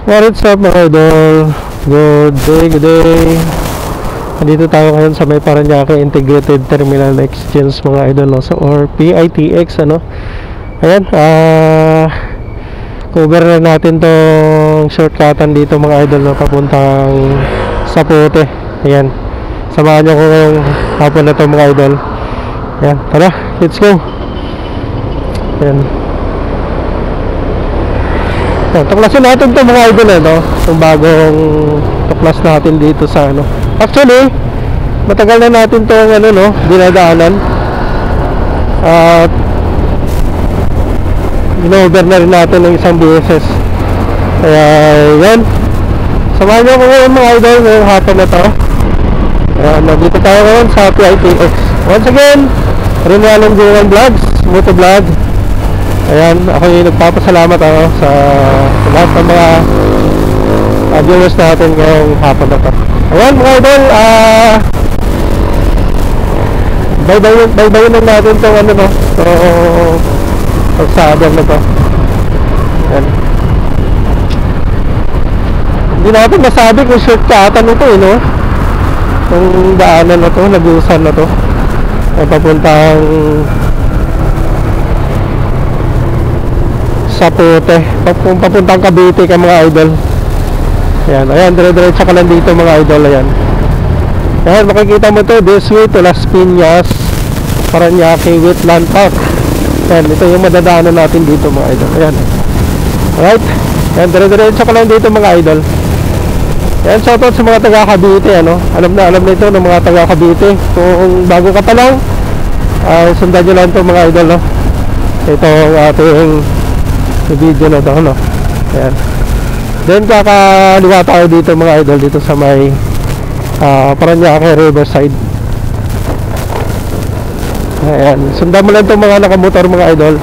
What's up mga idol? Good day, good day. Nandito tayo ngayon sa may Parañaque Integrated Terminal Exchange mga idol, no? So, or PITX ano. Ayan, cover na natin tong shortcutan dito mga idol, no? Papuntang Zapote. Ayan, samahan nyo ko ngayong hapon na to mga idol. Ayan, tara, let's go. Ayan, tuklasin natin ito mga idol, no? Itong bagong tuklas natin dito sa ano. Actually, matagal na natin itong ano, no, dinadaanan. At in-over na rin natin ng isang beses. Kaya yan, samahan nyo ko ngayon mga idol ngayong hapon na to. Nandito tayo ngayon sa PITX. Once again, Rinalong Juan Vlogs, Motovlog. Ayan, ako yung nagpapasalamat sa lahat ng mga viewers natin ngayong hapon na to. Ayan mga idol, baybayin lang natin itong ano, no, itong pagsabang na to. Ayan, hindi natin masabi kung shortcutan ito, no, itong daanan na to, lagusan na to, ay papuntang Zapote, papuntang Cavite ka mga idol. Ayan, ayan, dire-diretso ka lang dito mga idol. Ayan, ayan, makikita mo to, this way to Las Piñas, Parañaque Wetland Park. Ayan, ito yung madadaanan natin dito mga idol. Ayan, alright, ayan, dire-diretso ka lang dito mga idol. Ayan, shoutout sa mga taga Cavite, ano, alam na ito ng mga taga Cavite. Kung bago ka pa lang, sundan nyo lang ito mga idol, no? Ito ang ating video na ito, no? Ayan, then kakaliwa tayo dito mga idol, dito sa may Parañaque Riverside. Ayan, sundan mo lang itong mga nakamotor mga idol.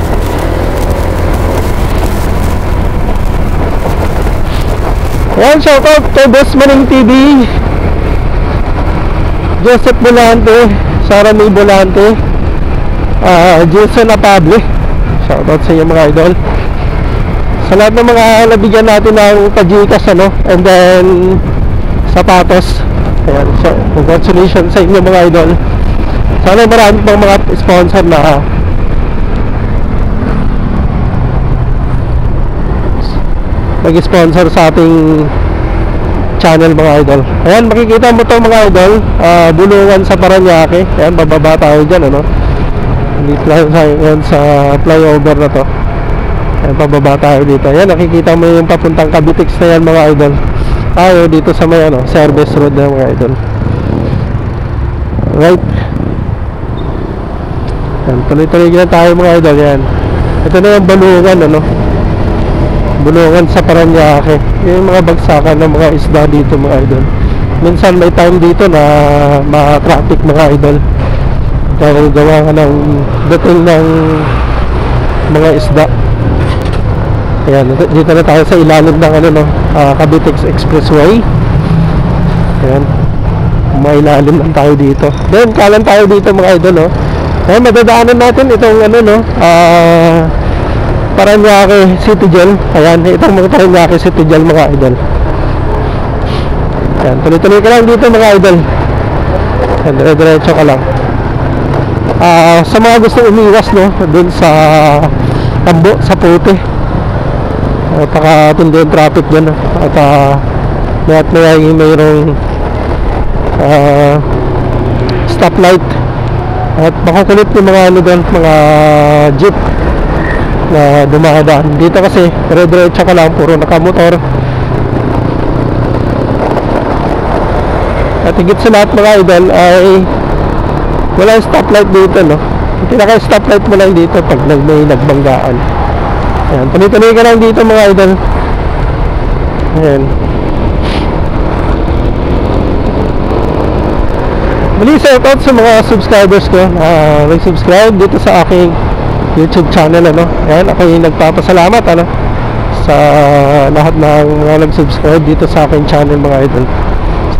Ayan, shoutout to Boss Maning TV, Joseph Bolante, Sara May Bolante, Jason Apable. Shoutout sa inyo mga idol, sa lahat ng mga nabigyan natin ng pajikas, ano, and then sapatos. Ayan, so congratulations sa inyo mga idol. Sana marami pang mga sponsor na nag-sponsor sa ating channel mga idol. Ayan, makikita mo to mga idol, bulungan sa Parañaque. Ayan, bababa tayo dyan, ano, dito lang sa flyover na to. Ayan, pababa tayo dito. Ayan, nakikita mo yung papuntang Cavitex na yan mga idol. Tayo dito sa may ano, service road na mga idol. Right, ayan, tuloy-tuloy na tayo mga idol. Ayan, ito na yung bulungan, ano, bulungan sa Parañaque. Yung mga bagsakan ng mga isda dito mga idol. Minsan may time dito na ma-traffic mga idol, dahil gawa ka ng dating ng mga isda. Ayan, dito na tayo sa ilalim ng ano, no, Cavitex Expressway. Ayan, mailalim lang tayo dito. Then kanan tayo dito mga idol, no. Ayan, madadaanan natin itong ano, no, Parañaque City Jail. Ayan, itong mga Parañaque City Jail mga idol. Ayan, tuloy-tuloy ka lang dito mga idol. Ayan, dire-diretso ka lang. Sa mga gusto umiwas, no, dun sa Tambo, sa Zapote, pakatindi yung traffic dyan, at mayat-maya yung mayroong stoplight, at makukulit yung mga ano doon, mga jeep na dumadaan dito kasi dire-diretso ka lang, puro nakamotor. At higit sa lahat mga idol ay wala yung stoplight dito, no. Yung pinaka-stoplight mo lang dito pag may nagbanggaan. Ayan, tuloy-tuloy ka lang dito mga idol. Ayan, muli shoutout sa mga subscribers ko na nag-subscribe dito sa aking YouTube channel, ano. Ayan, ako yung nagpapasalamat, ano, sa lahat ng mga nag-subscribe dito sa aking channel mga idol.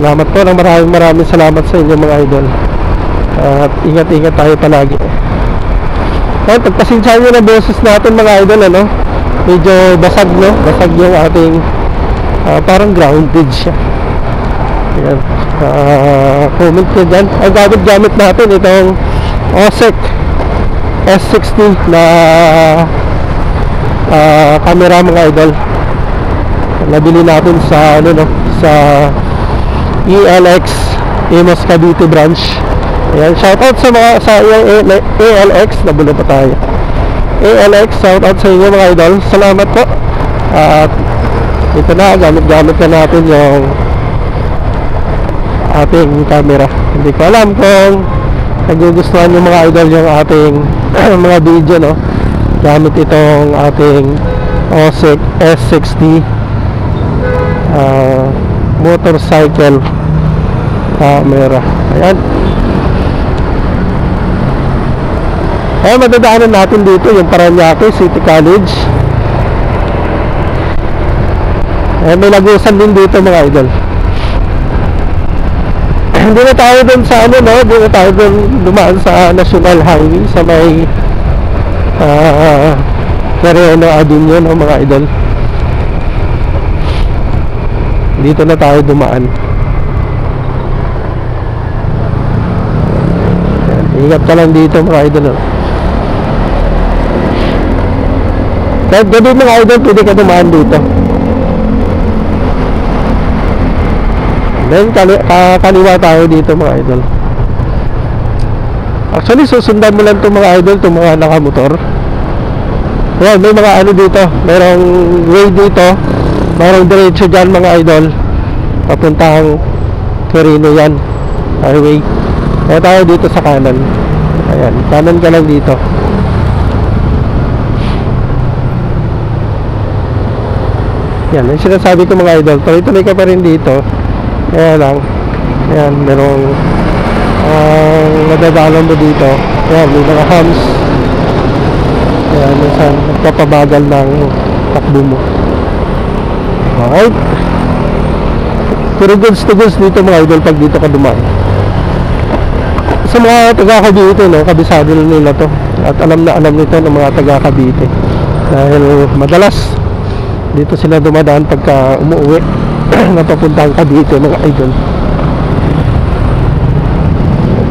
Salamat po, ng maraming salamat sa inyo mga idol. At ingat-ingat tayo palagi. Ayan, pagpasensyahan nyo na boses natin mga idol, ano, medyo basag, no, basag yung ating Parang grounded siya. Ayan. Comment nyo dyan. Ang gamit natin itong OSEC S60 na camera mga idol. Nabili natin sa sa ELX Imos Cavite branch. Ayan, shoutout sa mga ALX, nabulo pa tayo. ALX, shoutout sa inyo mga idol. Salamat po. At ito na, gamit na natin yung ating camera. Hindi ko alam kung nagugustuhan yung mga idol yung ating mga video, no? Gamit itong ating OSEC S60 motorcycle camera. Ayan. Ayan, madadaanan natin dito yung Parañaque City College. Ayan, may lagusan din dito mga idol. Hindi na tayo dun sa no? Hindi na tayo dun dumaan sa National Highway sa may Quirino Avenue, no, mga idol. Dito na tayo dumaan. Ayan, ingat ka lang dito mga idol, no? Kahit gabi mga idol, pwede ka dumaan dito. Then kaliwa tayo dito mga idol. Actually susundan mo lang itong mga idol, itong mga nakamotor. Ayan, may mga ano dito, mayroong way dito, mayroong diretso dyan mga idol, papuntang Quirino yan, highway. Kaya tayo dito sa kanan. Ayan, kanan ka lang dito. Yan, yung sinasabi ko mga idol, tuloy-tuloy ka pa rin dito. Kaya lang, ayan, merong nadadaanan mo dito. Ayan, may mga hams. Ayan, minsan nagpapabagal ng takbo mo. Alright. Pero goods to goods dito mga idol pag dito ka dumaan. Sa mga taga-Cavite, no, kabisado nila to. At alam na alam nito ng mga taga-Cavite. Dahil madalas dito sila dumadaan pagka umuwi napapuntang Cavite mga idol.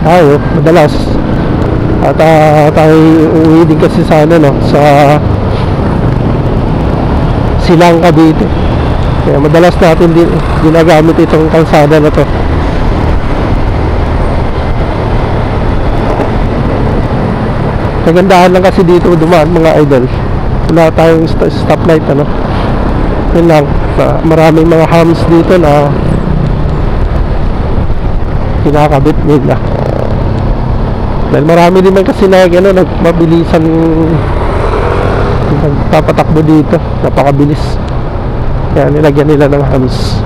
Tayo madalas at tayo uuwi din kasi sa ano, no, sa Silang Cavite. Kaya madalas natin din ginagamit itong kalsada na to. Kagandahan lang kasi dito dumaan mga idol, wala tayong stoplight, ano. Yun lang, maraming mga hams dito na kinakabit nila. Dahil marami din man kasi na nagmabilisan, nagpapatakbo dito, napakabilis. Kaya nilagyan nila ng hams.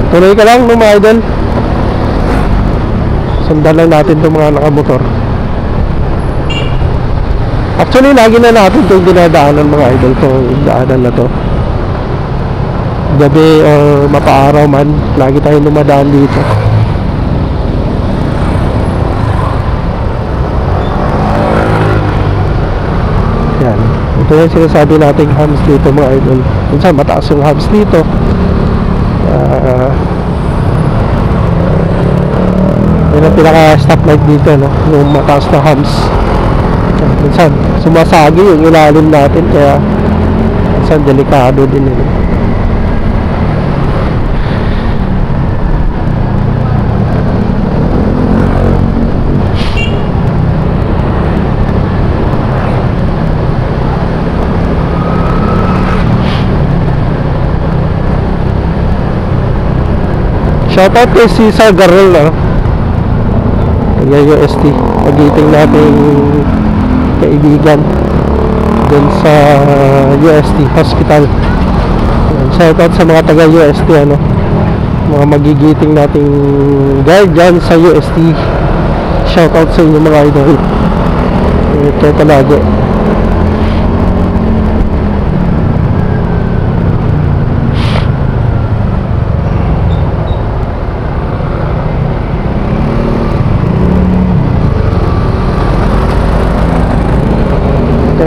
Tuloy ka lang mga idol. Sundan lang natin itong mga nakamotor. Actually, lagi na natin itong dinadaanan mga idol, itong daanan na to. Gabi or mapaaraw man, lagi tayong dumadaan dito. Yan. Ito yung sinasabi nating hams dito mga idol. Minsan mataas yung hams dito. Yun ang pinaka stoplight dito, no? Yung mataas na hams. Minsan sumasagi yung ilalim natin, kaya minsan delikado din yun. Shoutout kay Cesar Garrel, no? UST, magiting nating kaibigan dun sa UST Hospital. Shoutout sa mga taga UST, ano, mga magigiting nating guide dyan sa UST. Shoutout sa inyo mga idol. Ito palagi.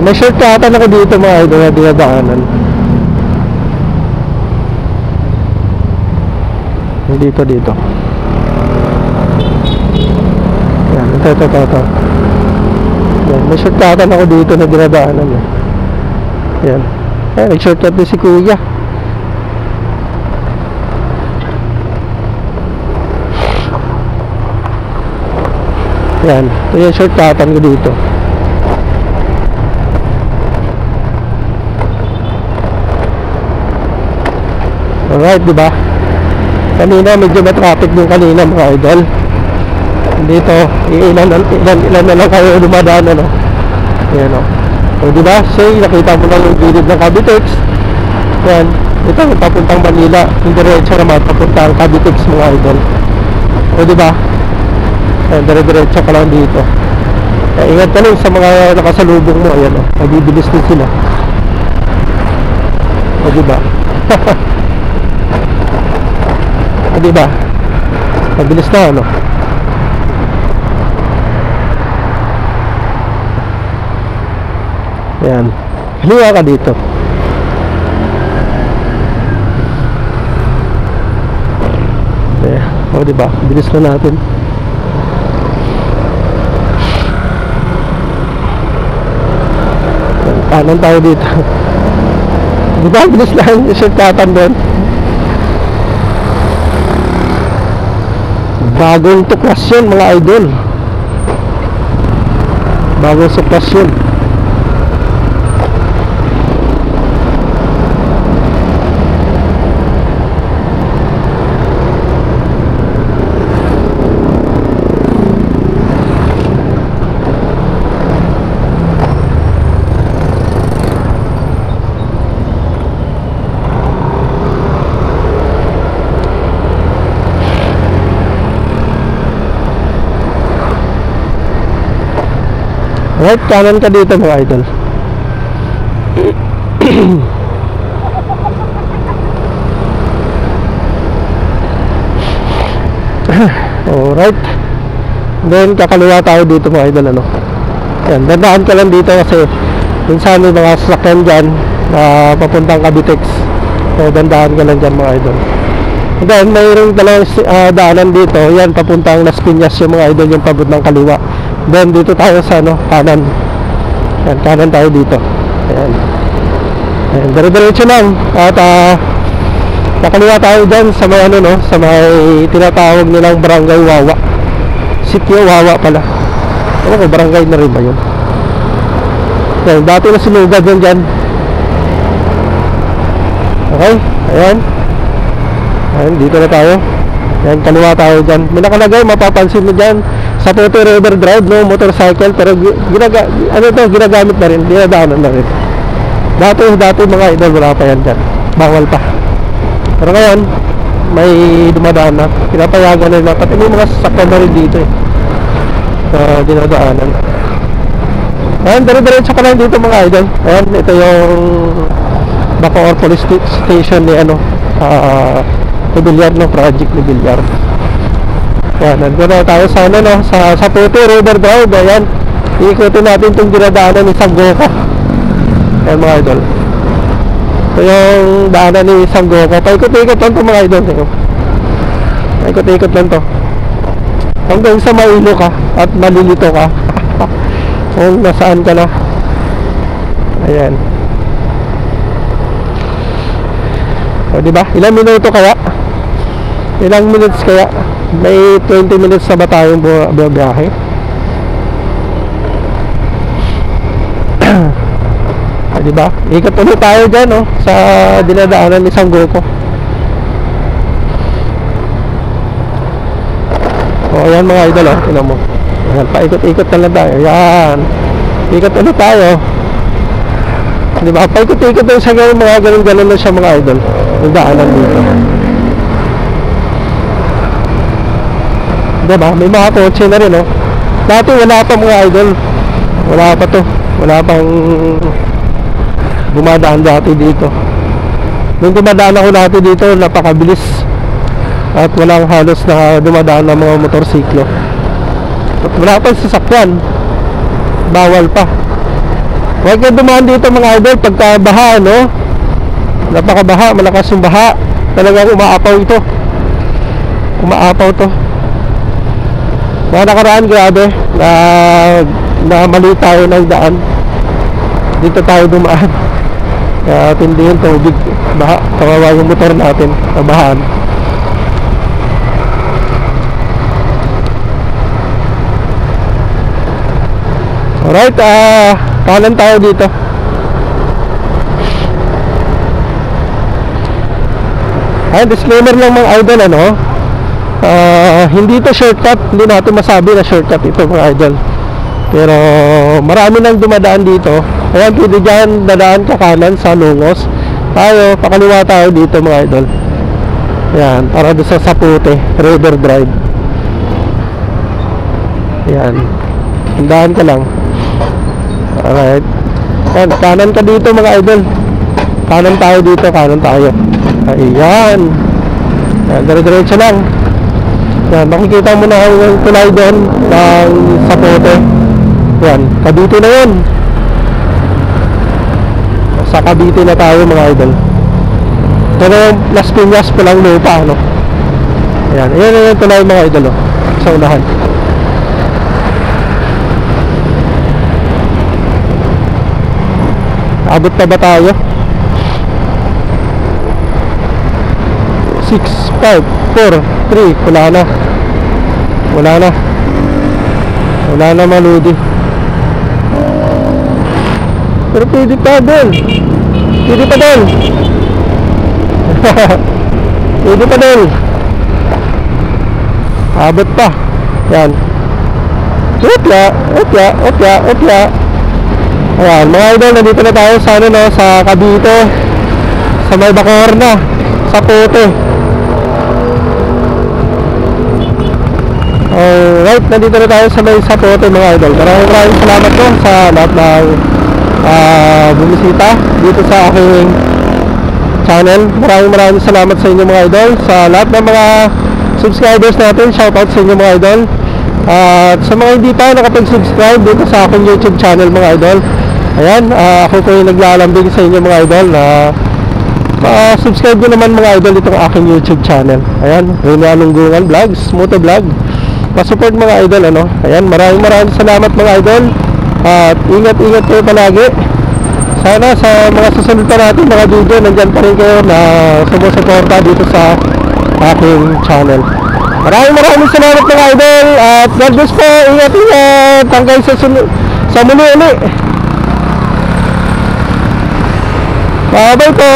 May shortcutan ako dito mga idol na dinadaanan. Dito. Yan, ito. Yan, may shortcutan ako dito na dinadaanan. Yan. Nag-shortcut din si Kuya. Yan, ito yung shortcutan ko dito. Alright, diba? Kanina medyo matraffic din kanina mga idol. Dito, ilan na lang kayo dumadaan, ano? Yan, o. O, diba? Say, nakita mo lang yung gilid ng Cavitex. Yan. Ito, papuntang Manila. Yung diretso naman, papuntang Cavitex mga idol. O, diba? Yan, dire-diretso ka lang dito. Kaya ingat ka lang sa mga nakasalubong mo. Ayan, o. Mabibilis din sila. O, diba? O, diba? Mabilis na, ano? Ayan. Haliwa ka dito. Ayan. O, diba? Bilis na natin. Kanan tayo dito. Diba? Bilis lang yung shortcutan doon. Bagong tuklas yun mga idol. Bagong tuklas yun. Right, kanan ka dito mga idol. Alright. Then kakaliwa tayo dito mga idol, ano. Yan, dandaan ka lang dito kasi minsan may mga sasakyan dyan na papuntang Cavitex. So dandaan ka lang dyan mga idol. And then mayroong dalawang daanan dito. Yan, papuntang Las Piñas yung mga idol, yung papuntang kaliwa. Then dito tayo sa ano, kanan. Yan, kanan tayo dito. Ayan. Ayan, dire-diretso lang. At nakaliwa tayo dyan sa may ano, no, sa may tinatawag nilang Barangay Wawa. Sitio Wawa pala. Ano ko, barangay na rin ba yun? Ayan, dati na sinugad yan dyan. Okay, ayan. Ayan, dito na tayo. Ayan, kaliwa tayo dyan. May nakalagay, mapapansin mo dyan sa Puto River Drive, no, motorcycle. Pero ginagamit na rin, dinadaanan na rin. Dati mga idol, wala pa yan dyan. Bawal pa. Pero ngayon, may dumadaan na. Pinapayagan na nila. Pati may mga sasakyan na rin dito, dinadaanan. Ayan, dire-diretso ka lang dito mga idol. Ayan, ito yung Bacoor Police Station ni ano, ni Villar, no, project ni Villar. Ayan, nandun na tayo sa ano, no, sa Puto River Drive. Ayan, iikutin natin itong dinadaanan ni Sanggoko. Ayan mga idol, ito yung daanan ni Sanggoko. Paikot-ikot lang ito mga idol. Paikot-ikot lang to hanggang sa mailo ka at malilito ka kung nasaan ka na. Ayan, o diba, ilang minuto kaya? Ilang minutes kaya? May 20 minutes na ba tayong biyahe? Diba? Ikot ulit tayo dyan, no, sa dinadaanan ni Sanggoko. O ayan mga idol, oh, tinan mo. Ayan, paikot-ikot na lang tayo. Ayan, ikot ulit tayo. Diba? Paikot-ikot na siya, mga ganun-ganun na siya mga idol. Yung daanan dito. Diba? May mga kotse na rin, oh. Dati wala pa mga idol. Wala pa to. Wala pang dumadaan dati dito. Nung dumadaan ako dati dito, napakabilis. At walang halos na dumadaan ng mga motorsiklo. At wala pang sasakyan. Bawal pa. Huwag kayo dumaan dito mga idol pagka baha, no? Napakabaha, malakas yung baha. Talagang umaapaw ito. Umaapaw to. Mga nakaraan, grabe na mali tayo ng daan. Dito tayo dumaan. Kaya tindi yung tubig. Baha, kawawa yung motor natin. Nabahaan. Alright, kanan tayo dito. Ay, disclaimer lang mga idol, ano? Hindi ito shortcut. Hindi natin masabi na shortcut ito mga idol. Pero marami nang dumadaan dito. Ayan, pwede dyan dadaan ka kanan sa Lungos. Tayo, pakaliwa tayo dito mga idol. Ayan, para doon sa Sapute River Drive. Ayan, handaan ka lang. Alright. Ayan, kanan ka dito mga idol. Kanan tayo dito, kanan tayo. Ayan. Ayan, dire-diretso lang. Ayan, makikita mo na yung tulay doon ng Sapute. Ayan, Cavite na yun. Sa Cavite na tayo mga idol. Pero Las Piñas pa lang lupa, no? Ayan, ayan yung tulay mga idol, oh, sa unahan. Abot pa ba tayo? 6, 5, 4, 3. Wala na. Wala na. Wala na maludi. Pero pwede pa doon. Pwede pa doon. Pwede pa doon. Abot pa. Yan. Opya, opya, opya, opya. Ayan, mga idol, nandito na tayo sa ano, no, sa Cavite, sa may Bacorna, sa Sapute. Alright, nandito na tayo sa may Sapute mga idol. Maraming salamat po sa lahat ng bumisita dito sa aking channel. Maraming salamat sa inyo mga idol. Sa lahat ng mga subscribers natin, shoutout sa inyo mga idol. At sa mga hindi pa nakapag-subscribe dito sa aking YouTube channel mga idol, ayan, ako po yung naglalambing sa inyo mga idol na subscribe nyo naman mga idol itong aking YouTube channel. Ayan, Rene Alunggungan Vlogs, Motovlog. Pa-support mga idol, ano. Ayan, maraming salamat mga idol. At ingat-ingat kayo palagi. Sana sa mga susunod pa natin mga video, nandyan pa rin kayo na sumusuporta dito sa aking channel. Maraming salamat mga idol. At God bless po. Ingat-ingat. Hanggang sa muli uli. Bye-bye po.